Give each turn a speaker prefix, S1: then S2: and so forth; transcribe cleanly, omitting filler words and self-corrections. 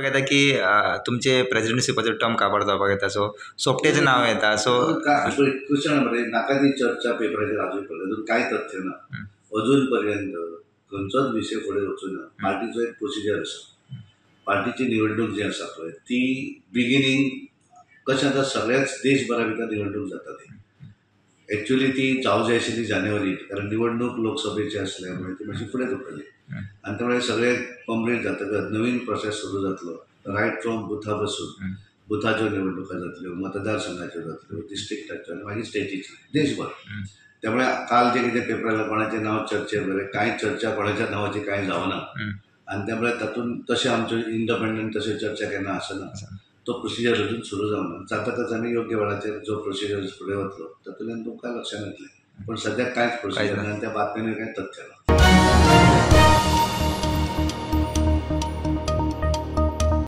S1: येता की तुमचे प्रेसिडेंसी पद टर्म काबार जावपाक येता सो सोपटेचें नांव येता सो
S2: क्वेश्चन बरें नाका ती चर्चा पेपराचेर अजून पर्यंत अजून कांय तथ्य ना अजून पर्यंत खंयचोच विशय फुडें वचूना पार्टीचो एक प्रोसिजर आसा पार्टीची निवडणूक जी आसा पळय ती बिगिनींग कशें आतां सगळ्याच देशभरा भितर निवडणूक जाता ती एक्चुअली ती जावं जाय आशिल्ली जानेवारीत कारण निवडणूक लोकसभेची असल्यामुळे ती मातशी फुडें दवरली आणि त्यामुळे सगळे कंप्लीट जातकच नवीन प्रोसेस सुरू जातलो रायट फ्रॉम बुथा बसून बुथाच्यो निवडणुका जातल्यो मतदारसंघाच्यो जातल्यो डिस्ट्रिक्टाच्यो आनी मागीर स्टेटीच्यो देशभर त्यामुळे काल जे कितें पेपरार कोणाचें नांव चर्चेर बरें कांय चर्चा कोणाच्या नांवाची कांय जावना आनी त्यामुळे तातूंत तशें आमच्यो इंडिपेंडंट तशें चर्चा केन्ना आसना तो प्रोसिजर अजून सुरू जावना जाताच आमी योग्य वेळाचेर जो प्रोसिजर फुडें वतलो तातूंतल्यान तुमकां लक्षांत येतलें पण सद्याक कांयच प्रोसिजर ना आनी त्या बातम्यांनी कांय तथ्य ना